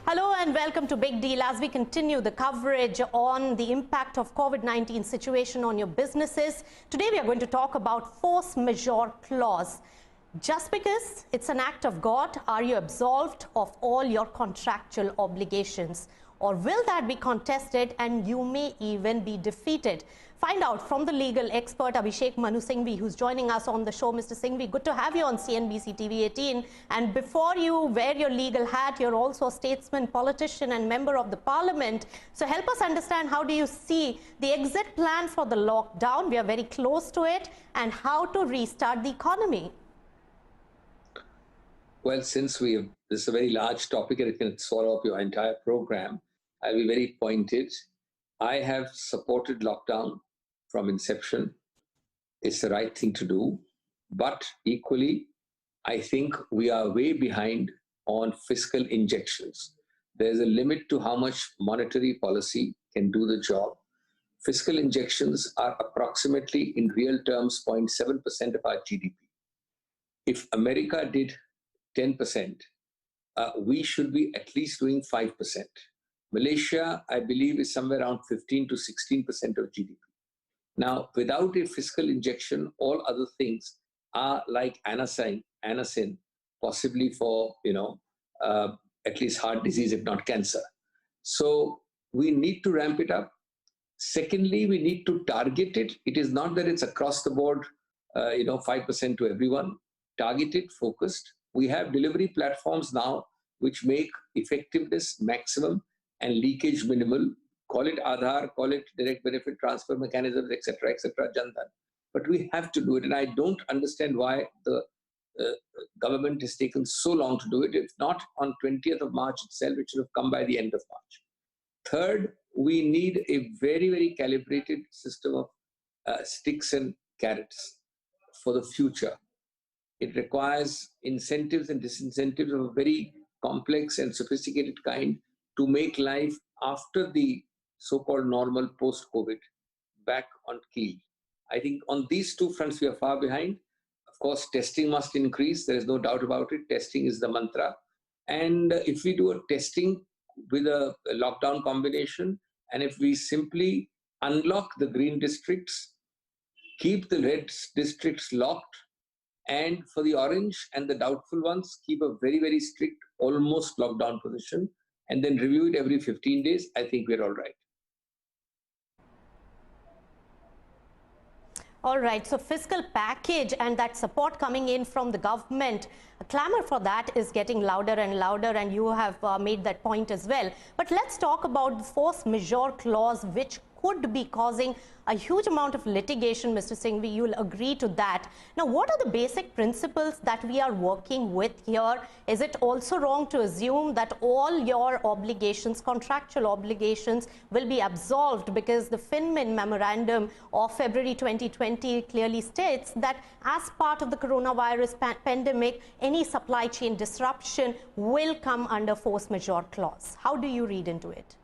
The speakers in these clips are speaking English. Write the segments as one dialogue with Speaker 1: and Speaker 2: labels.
Speaker 1: Hello and welcome to Big Deal as we continue the coverage on the impact of COVID-19 situation on your businesses. Today we are going to talk about force majeure clause. Just because it's an act of God, are you absolved of all your contractual obligations? Or will that be contested and you may even be defeated? Find out from the legal expert Abhishek Manu Singhvi, who's joining us on the show. Mr. Singhvi, good to have you on CNBC TV 18. And before you wear your legal hat, you're also a statesman, politician and member of the parliament. So help us understand, how do you see the exit plan for the lockdown? We are very close to it, and how to restart the economy.
Speaker 2: Well, since this is a very large topic and it can swallow up your entire program, I'll be very pointed. I have supported lockdown from inception. It's the right thing to do. But equally, I think we are way behind on fiscal injections. There's a limit to how much monetary policy can do the job. Fiscal injections are approximately, in real terms, 0.7% of our GDP. If America did 10%, we should be at least doing 5%. Malaysia, I believe, is somewhere around 15 to 16% of GDP. Now, without a fiscal injection, all other things are like anacin, possibly for, at least heart disease, if not cancer. So we need to ramp it up. Secondly, we need to target it. It is not that it's across the board, 5% to everyone. Targeted, focused. We have delivery platforms now which make effectiveness maximum and leakage minimal. Call it Aadhaar, call it direct benefit transfer mechanisms, etc., Jandan. But we have to do it, and I don't understand why the government has taken so long to do it. If not on 20th of March itself, it should have come by the end of March. Third, we need a very, very calibrated system of sticks and carrots for the future. It requires incentives and disincentives of a very complex and sophisticated kind to make life after the so-called normal post-COVID back on keel. I think on these two fronts we are far behind. Of course, testing must increase. There is no doubt about it. Testing is the mantra. And if we do a testing with a lockdown combination, and if we simply unlock the green districts, keep the red districts locked, and for the orange and the doubtful ones, keep a very, very strict, almost lockdown position, and then review it every 15 days, I think we're all right.
Speaker 1: All right, so fiscal package and that support coming in from the government, a clamor for that is getting louder and louder, and you have made that point as well. But let's talk about the force majeure clause, which could be causing a huge amount of litigation, Mr. Singhvi. You will agree to that. Now, what are the basic principles that we are working with here? Is it also wrong to assume that all your obligations, contractual obligations, will be absolved, because the FinMin memorandum of February 2020 clearly states that as part of the coronavirus pandemic, any supply chain disruption will come under force majeure clause. How do you read into it?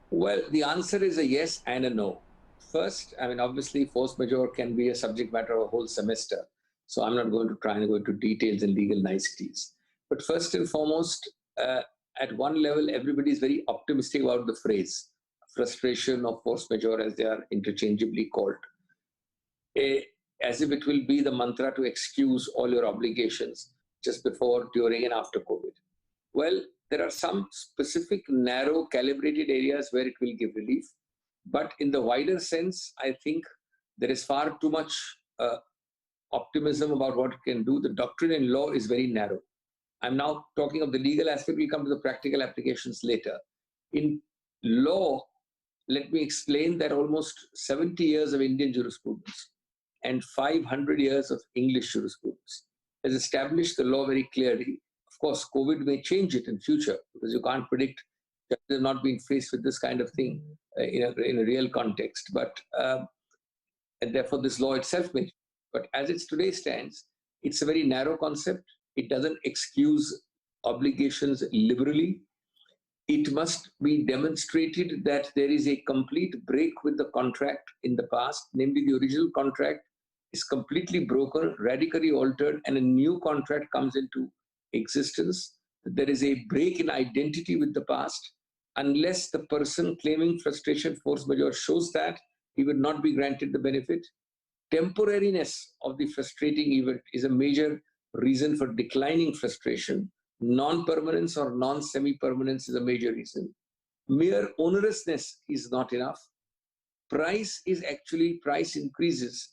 Speaker 2: Well, the answer is a yes and a no. First, obviously, force majeure can be a subject matter of a whole semester. So I'm not going to try and go into details and legal niceties. But first and foremost, at one level, everybody is very optimistic about the phrase frustration of force majeure, as they are interchangeably called, as if it will be the mantra to excuse all your obligations just before, during, and after COVID. Well, there are some specific, narrow, calibrated areas where it will give relief. But in the wider sense, I think there is far too much optimism about what it can do. The doctrine in law is very narrow. I'm now talking of the legal aspect. We'll come to the practical applications later. In law, let me explain that almost 70 years of Indian jurisprudence and 500 years of English jurisprudence has established the law very clearly. Of course, COVID may change it in future, because you can't predict that they're not being faced with this kind of thing in a real context. But and therefore, this law itself may. But as it today stands, it's a very narrow concept. It doesn't excuse obligations liberally. It must be demonstrated that there is a complete break with the contract in the past, namely the original contract is completely broken, radically altered, and a new contract comes into existence. There is a break in identity with the past. Unless the person claiming frustration force majeure shows that, he would not be granted the benefit. Temporariness of the frustrating event is a major reason for declining frustration. Non-permanence or non-semi-permanence is a major reason. Mere onerousness is not enough. Price increases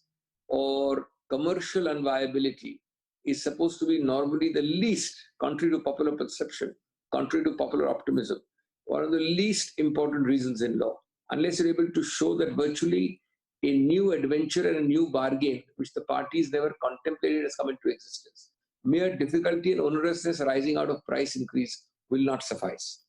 Speaker 2: or commercial unviability is supposed to be normally the least, contrary to popular perception, contrary to popular optimism, one of the least important reasons in law. Unless you're able to show that virtually a new adventure and a new bargain, which the parties never contemplated, has come into existence. Mere difficulty and onerousness arising out of price increase will not suffice.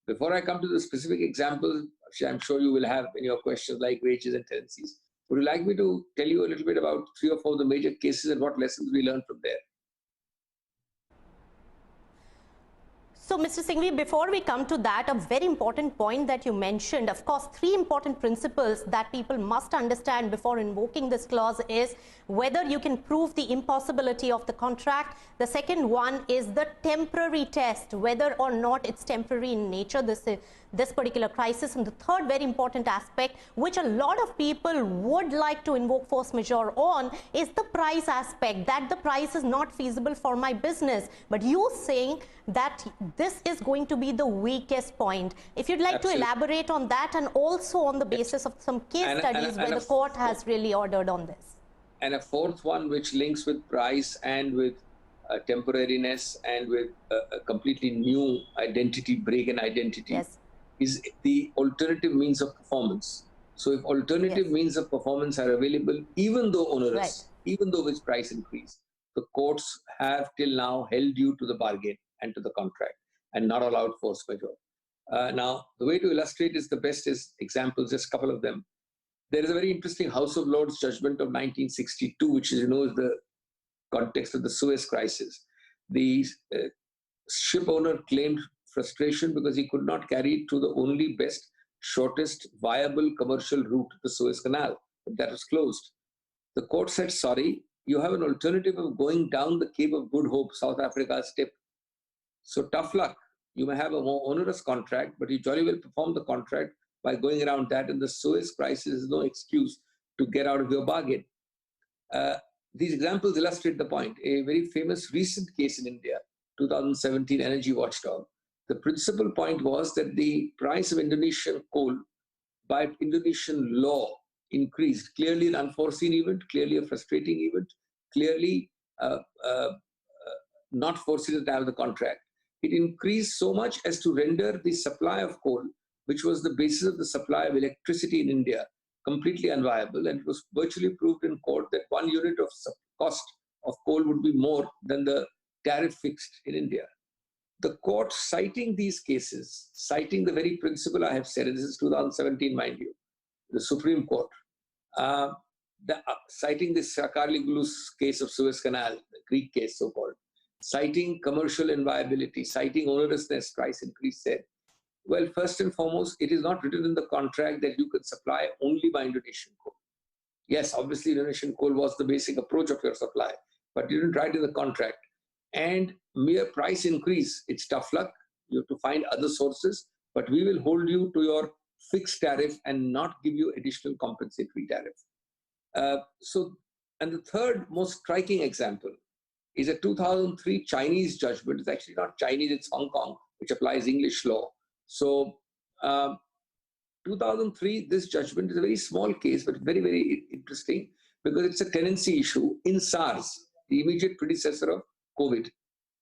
Speaker 2: Before I come to the specific examples, which I'm sure you will have in your questions, like wages and tenancies, would you like me to tell you a little bit about 3 or 4 of the major cases and what lessons we learned from there?
Speaker 1: So, Mr. Singhvi, before we come to that, a very important point that you mentioned, of course, 3 important principles that people must understand before invoking this clause is whether you can prove the impossibility of the contract. The second one is the temporary test, whether or not it's temporary in nature, this particular crisis. And the third very important aspect, which a lot of people would like to invoke force majeure on, is the price aspect, that the price is not feasible for my business. But you saying that this is going to be the weakest point. If you'd like to elaborate on that, and also on the basis of some case studies where the court has really ordered on this.
Speaker 2: And a fourth one, which links with price and with temporariness and with a completely new identity, break in identity, is the alternative means of performance. So if alternative means of performance are available, even though onerous, even though with price increase, the courts have till now held you to the bargain and to the contract and not allowed force majeure. Now, the way to illustrate is the best is examples, just a couple of them. There is a very interesting House of Lords judgment of 1962, which is, is the context of the Suez crisis. The ship owner claimed frustration because he could not carry it to the only best, shortest, viable commercial route, the Suez Canal. But that was closed. The court said, sorry, you have an alternative of going down the Cape of Good Hope, South Africa's tip. So tough luck. You may have a more onerous contract, but you jolly well perform the contract by going around that, and the Suez crisis is no excuse to get out of your bargain. These examples illustrate the point. A very famous recent case in India, 2017 Energy Watchdog. The principal point was that the price of Indonesian coal by Indonesian law increased. Clearly an unforeseen event, clearly a frustrating event, clearly not foreseen at the time of the contract. It increased so much as to render the supply of coal, which was the basis of the supply of electricity in India, completely unviable. And it was virtually proved in court that 1 unit of cost of coal would be more than the tariff fixed in India. The court, citing these cases, citing the very principle I have said, and this is 2017, mind you, the Supreme Court, citing this Sakarliglu's case of Suez Canal, the Greek case so-called, citing commercial inviability, citing onerousness, price increase, said, well, first and foremost, it is not written in the contract that you could supply only by Indonesian coal. Yes, obviously Indonesian coal was the basic approach of your supply, but you didn't write in the contract. And mere price increase, it's tough luck. You have to find other sources, but we will hold you to your fixed tariff and not give you additional compensatory tariff. And the third most striking example is a 2003 Chinese judgment. It's actually not Chinese, it's Hong Kong, which applies English law. So 2003, this judgment is a very small case, but very, very interesting because it's a tenancy issue in SARS, the immediate predecessor of COVID.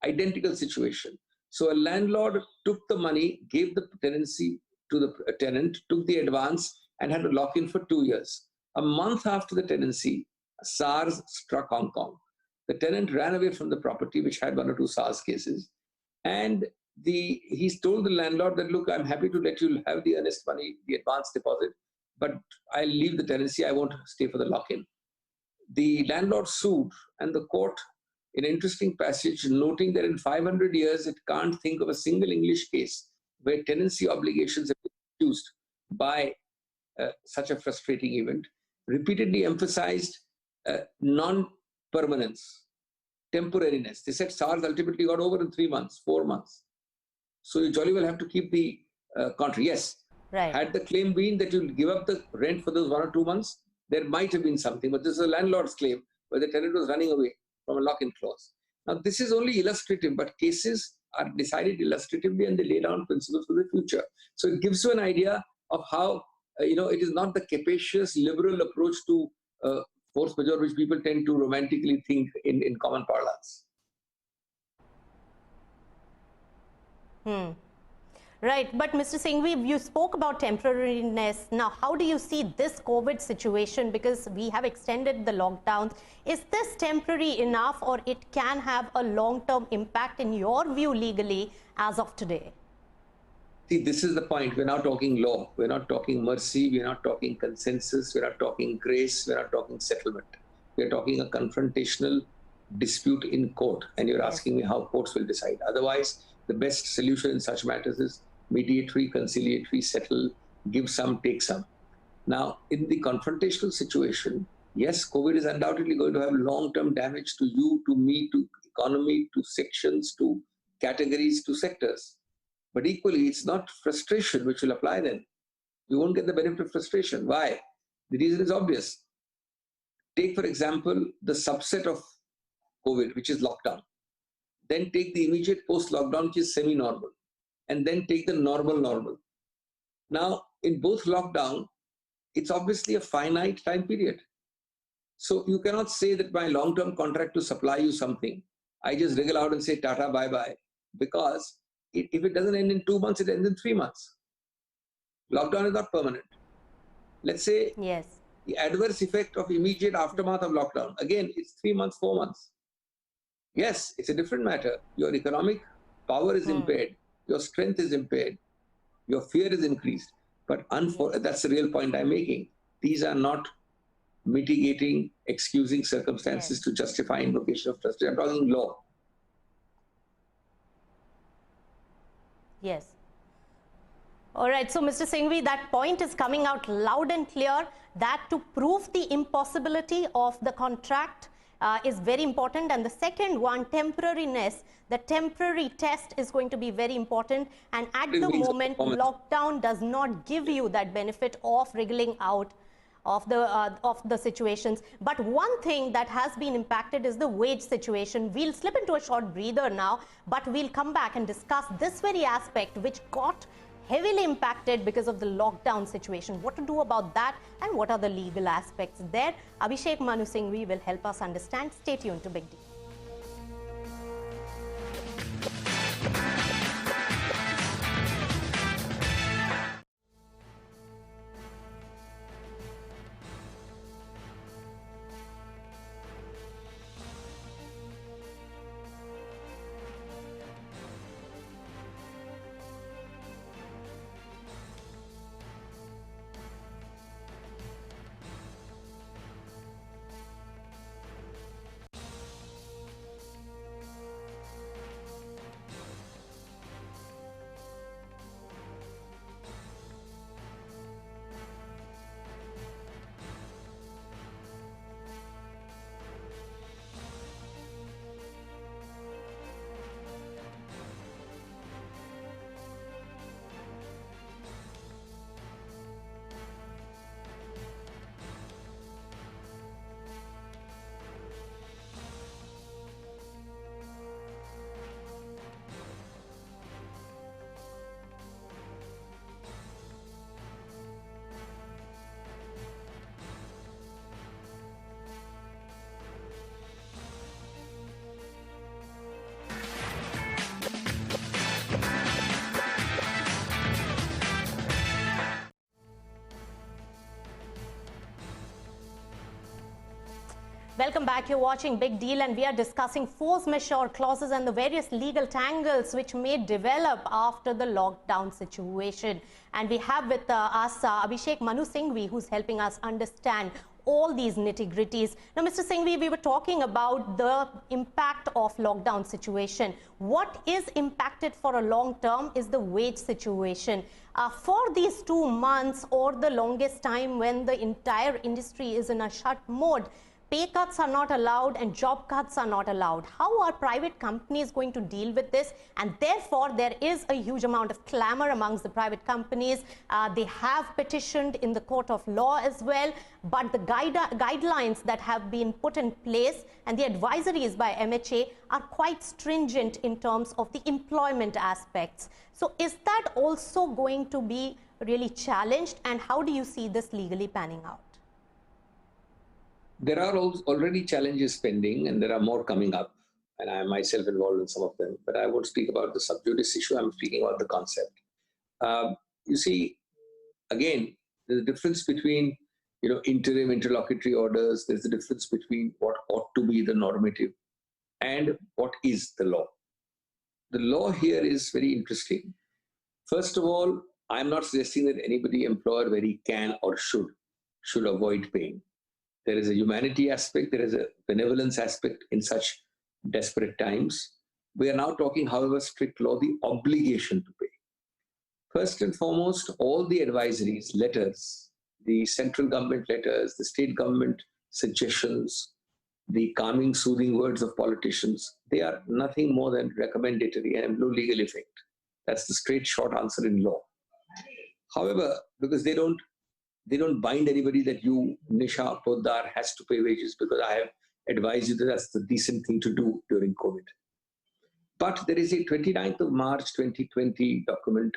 Speaker 2: Identical situation. So a landlord took the money, gave the tenancy to the tenant, took the advance, and had to lock in for 2 years. A month after the tenancy, SARS struck Hong Kong. The tenant ran away from the property, which had 1 or 2 SARS cases, and he told the landlord that, look, I'm happy to let you have the earnest money, the advance deposit, but I'll leave the tenancy. I won't stay for the lock-in. The landlord sued, and the court, in an interesting passage, noting that in 500 years, it can't think of a single English case where tenancy obligations have been used by such a frustrating event, repeatedly emphasized non-permanence. temporariness. They said SARS ultimately got over in 3 months, 4 months. So you jolly well have to keep the contract. Yes,
Speaker 1: Right.
Speaker 2: had the claim been that you'll give up the rent for those 1 or 2 months, there might have been something. But this is a landlord's claim where the tenant was running away from a lock-in clause. Now, this is only illustrative, but cases are decided illustratively and they lay down principles for the future. So it gives you an idea of how, it is not the capacious liberal approach to force majeure, which people tend to romantically think in common parlance.
Speaker 1: Right, but Mr. Singhvi, you spoke about temporariness. Now, how do you see this COVID situation? Because we have extended the lockdowns. Is this temporary enough, or it can have a long-term impact in your view legally as of today?
Speaker 2: See, this is the point. We're not talking law. We're not talking mercy. We're not talking consensus. We're not talking grace. We're not talking settlement. We're talking a confrontational dispute in court. And you're asking me how courts will decide. Otherwise, the best solution in such matters is mediatory, conciliatory, settle, give some, take some. Now, in the confrontational situation, yes, COVID is undoubtedly going to have long-term damage to you, to me, to economy, to sections, to categories, to sectors. But equally, it's not frustration which will apply then. You won't get the benefit of frustration. Why? The reason is obvious. Take, for example, the subset of COVID, which is lockdown. Then take the immediate post-lockdown, which is semi-normal. And then take the normal. Now, in both lockdown, it's obviously a finite time period. So you cannot say that my long-term contract to supply you something, I just wriggle out and say tata, bye-bye, because if it doesn't end in 2 months, it ends in 3 months. Lockdown is not permanent. Let's say the adverse effect of immediate aftermath of lockdown, again, it's 3 months, 4 months. Yes, it's a different matter. Your economic power is impaired. Your strength is impaired. Your fear is increased. But that's the real point I'm making. These are not mitigating, excusing circumstances to justify invocation of trust. I'm talking law.
Speaker 1: Yes. All right. So, Mr. Singhvi, that point is coming out loud and clear that to prove the impossibility of the contract is very important. And the second one, temporariness, the temporary test is going to be very important. And at the moment, lockdown does not give you that benefit of wriggling out of the situations. But one thing that has been impacted is the wage situation. We'll slip into a short breather now, but we'll come back and discuss this very aspect which got heavily impacted because of the lockdown situation. What to do about that and what are the legal aspects there? Abhishek Manu Singhvi will help us understand. Stay tuned to Big Deal. Welcome back. You're watching Big Deal and we are discussing force majeure clauses and the various legal tangles which may develop after the lockdown situation. And we have with us Abhishek Manu Singhvi, who's helping us understand all these nitty-gritties. Now, Mr. Singhvi, we were talking about the impact of lockdown situation. What is impacted for a long term is the wage situation. For these 2 months or the longest time when the entire industry is in a shut mode, pay cuts are not allowed and job cuts are not allowed. How are private companies going to deal with this? And therefore, there is a huge amount of clamor amongst the private companies. They have petitioned in the court of law as well, but the guidelines that have been put in place and the advisories by MHA are quite stringent in terms of the employment aspects. So is that also going to be really challenged, and how do you see this legally panning out?
Speaker 2: There are already challenges pending, and there are more coming up, and I am myself involved in some of them, but I won't speak about the sub judice issue. I'm speaking about the concept. You see, again, there's a difference between interim interlocutory orders. There's a difference between what ought to be the normative and what is the law. The law here is very interesting. First of all, I'm not suggesting that anybody, employer, where he can or should avoid paying. There is a humanity aspect, there is a benevolence aspect in such desperate times. We are now talking, however, strict law, the obligation to pay. First and foremost, all the advisories, letters, the central government letters, the state government suggestions, the calming, soothing words of politicians, they are nothing more than recommendatory and have no legal effect. That's the straight, short answer in law. However, because they don't bind anybody that you, Nisha, Poddar, has to pay wages, because I have advised you that that's the decent thing to do during COVID. But there is a 29th of March 2020 document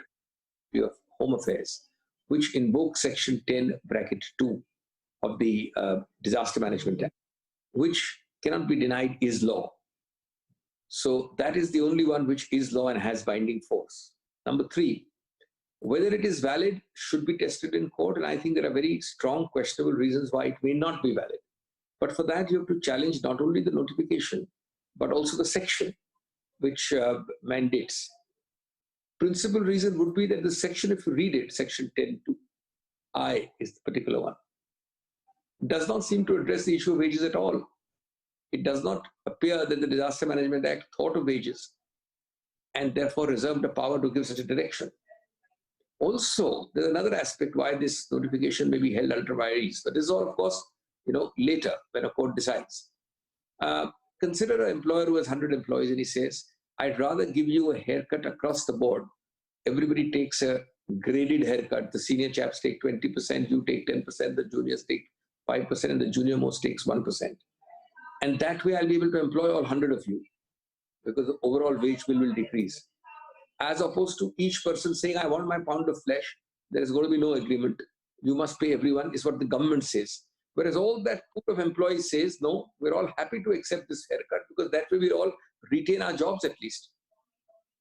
Speaker 2: of Home Affairs, which invokes Section 10, bracket 2 of the Disaster Management Act, which cannot be denied is law. So that is the only one which is law and has binding force. Number 3, whether it is valid should be tested in court, and I think there are very strong questionable reasons why it may not be valid. But for that, you have to challenge not only the notification, but also the section which mandates. Principal reason would be that the section, if you read it, Section 10(2)(I) is the particular one, does not seem to address the issue of wages at all. It does not appear that the Disaster Management Act thought of wages and therefore reserved the power to give such a direction. Also, there's another aspect why this notification may be held ultra vires, but this is all, of course, later when a court decides. Consider an employer who has 100 employees and he says, I'd rather give you a haircut across the board. Everybody takes a graded haircut. The senior chaps take 20%, you take 10%, the juniors take 5%, and the junior most takes 1%. And that way I'll be able to employ all 100 of you, because the overall wage bill will decrease. As opposed to each person saying, I want my pound of flesh, there is going to be no agreement. You must pay everyone, is what the government says. Whereas all that pool of employees says, no, we're all happy to accept this haircut, because that way we all retain our jobs at least.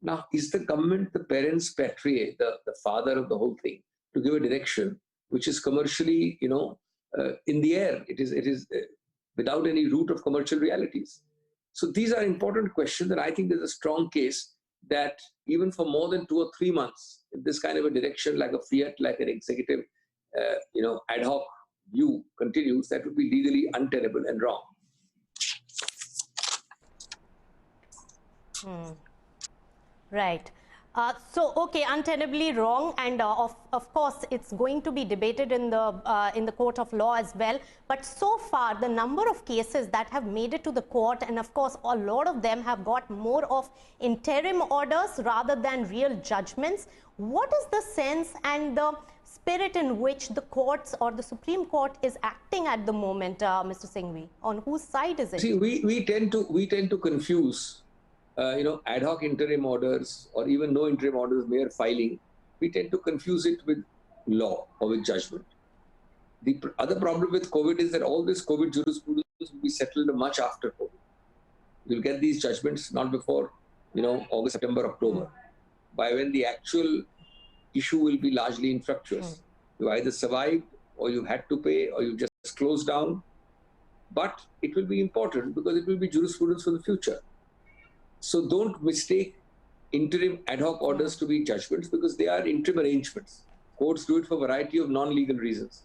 Speaker 2: Now, is the government the parents patriae, the father of the whole thing, to give a direction which is commercially, in the air? It is without any root of commercial realities. So these are important questions, and I think there's a strong case that even for more than 2 or 3 months, if this kind of a direction, like a fiat, like an executive, ad hoc view continues, that would be legally untenable and wrong.
Speaker 1: Right. Okay, untenably wrong, and of course it's going to be debated in the court of law as well. But so far, the number of cases that have made it to the court, and of course a lot of them have got more of interim orders rather than real judgments. What is the sense and the spirit in which the courts or the Supreme Court is acting at the moment, Mr. Singhvi? On whose side is it?
Speaker 2: See, we tend to confuse ad hoc interim orders or even no interim orders, mere filing. We tend to confuse it with law or with judgment. The other problem with COVID is that all this COVID jurisprudence will be settled much after COVID. You'll get these judgments not before, August, September, October, by when the actual issue will be largely infructuous. You either survived, or you had to pay, or you just closed down. But it will be important because it will be jurisprudence for the future. So don't mistake interim ad hoc orders to be judgments, because they are interim arrangements. Courts do it for a variety of non-legal reasons.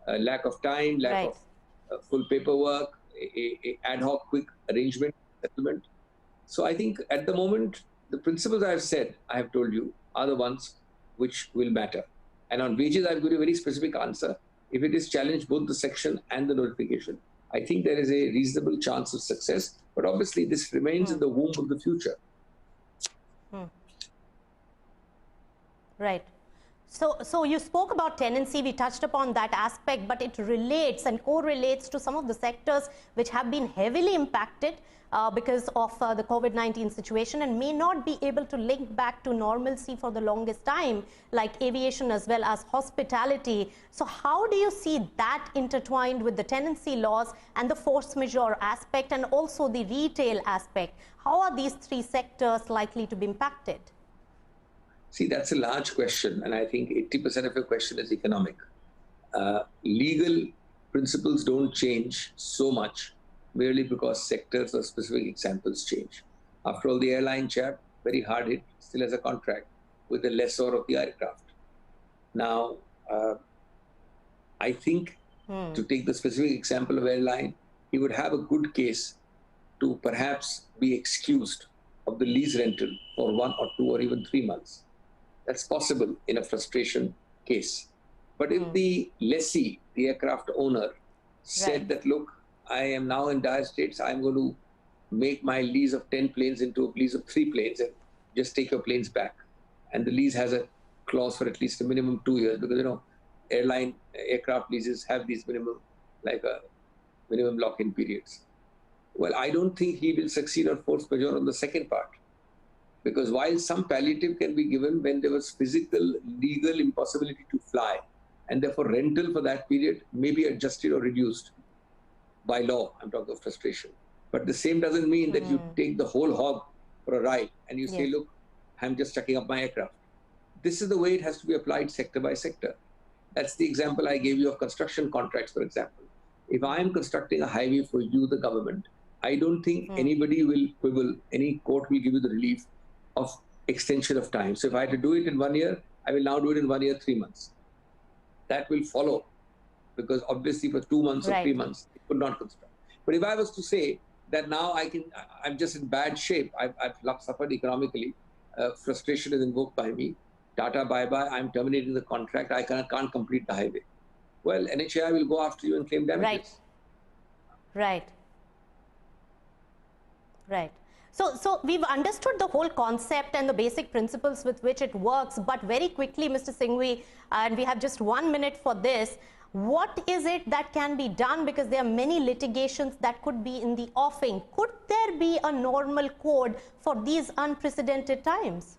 Speaker 2: Lack of time, lack of full paperwork, a ad hoc quick arrangement, settlement. So I think at the moment, the principles I have told you, are the ones which will matter. And on wages, I've given you a very specific answer. If it is challenged, both the section and the notification, I think there is a reasonable chance of success, but obviously this remains in the womb of the future.
Speaker 1: Right. So you spoke about tenancy, we touched upon that aspect, but it relates and correlates to some of the sectors which have been heavily impacted because of the COVID-19 situation and may not be able to link back to normalcy for the longest time, like aviation as well as hospitality. So how do you see that intertwined with the tenancy laws and the force majeure aspect and also the retail aspect? How are these three sectors likely to be impacted?
Speaker 2: See, that's a large question, and I think 80% of your question is economic. Legal principles don't change so much merely because sectors or specific examples change. After all, the airline chap, very hard hit, still has a contract with the lessor of the aircraft. Now, I think to take the specific example of airline, he would have a good case to perhaps be excused of the lease rental for 1 or 2 or even 3 months. That's possible in a frustration case. But if the lessee, the aircraft owner, said that, look, I am now in dire straits, I'm going to make my lease of 10 planes into a lease of 3 planes and just take your planes back. And the lease has a clause for at least a minimum 2 years because, airline aircraft leases have these minimum lock-in periods. Well, I don't think he will succeed on force majeure on the second part. Because while some palliative can be given when there was physical, legal impossibility to fly, and therefore rental for that period may be adjusted or reduced by law, I'm talking of frustration. But the same doesn't mean that you take the whole hog for a ride and you say, look, I'm just chucking up my aircraft. This is the way it has to be applied sector by sector. That's the example I gave you of construction contracts, for example. If I am constructing a highway for you, the government, I don't think anybody will quibble, any court will give you the relief of extension of time. So if I had to do it in 1 year, I will now do it in 1 year, 3 months. That will follow because obviously for 2 months or 3 months, it could not construct. But if I was to say that now I'm just in bad shape, I've suffered economically, frustration is invoked by me, Tata bye-bye, I'm terminating the contract, I can't complete the highway. Well, NHAI will go after you and claim damages.
Speaker 1: Right. So we've understood the whole concept and the basic principles with which it works, but very quickly, Mr. Singhvi, and we have just 1 minute for this, what is it that can be done? Because there are many litigations that could be in the offing. Could there be a normal code for these unprecedented times?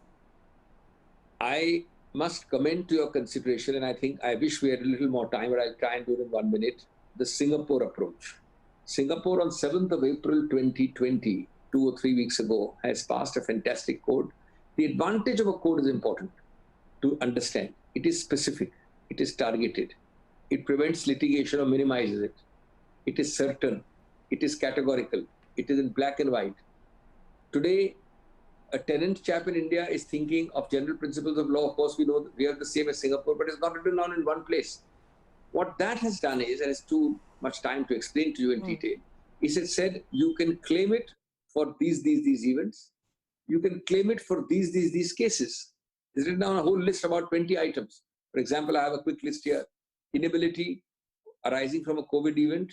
Speaker 2: I must commend to your consideration, and I think I wish we had a little more time, but I'll try and do it in 1 minute, the Singapore approach. Singapore on 7th of April 2020, 2 or 3 weeks ago, has passed a fantastic code. The advantage of a code is important to understand. It is specific. It is targeted. It prevents litigation or minimizes it. It is certain. It is categorical. It is in black and white. Today, a tenant chap in India is thinking of general principles of law. Of course, we know we are the same as Singapore, but it's not written down in one place. What that has done is, and it's too much time to explain to you in detail, is it said you can claim it for these events. You can claim it for these cases. It's written down a whole list, about 20 items. For example, I have a quick list here. Inability arising from a COVID event.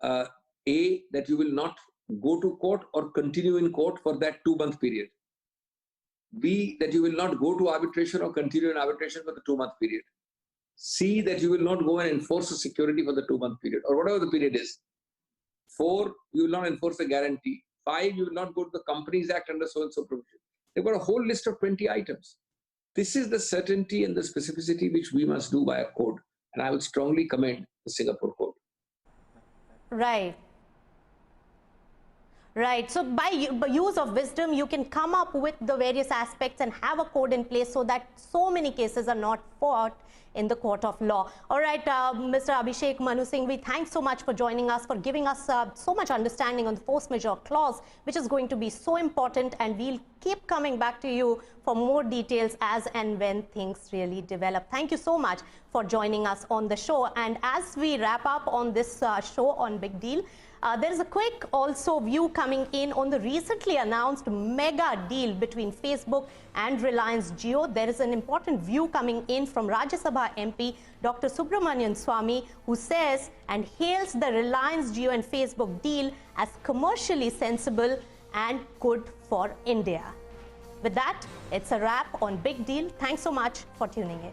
Speaker 2: A, that you will not go to court or continue in court for that 2-month period. B, that you will not go to arbitration or continue in arbitration for the 2-month period. C, that you will not go and enforce a security for the 2-month period or whatever the period is. 4, you will not enforce a guarantee. 5, you will not go to the Companies Act under so-and-so provision. They've got a whole list of 20 items. This is the certainty and the specificity which we must do by a code. And I would strongly commend the Singapore code.
Speaker 1: Right. So by use of wisdom, you can come up with the various aspects and have a code in place so that so many cases are not fought in the court of law. All right, Mr. Abhishek Manu Singhvi, thanks so much for joining us, for giving us so much understanding on the force majeure clause, which is going to be so important, and we'll keep coming back to you for more details as and when things really develop. Thank you so much for joining us on the show. And as we wrap up on this show on Big Deal, There is a quick also view coming in on the recently announced mega deal between Facebook and Reliance Jio. There is an important view coming in from Rajya Sabha MP Dr. Subramanian Swamy, who says and hails the Reliance Jio and Facebook deal as commercially sensible and good for India. With that, it's a wrap on Big Deal. Thanks so much for tuning in.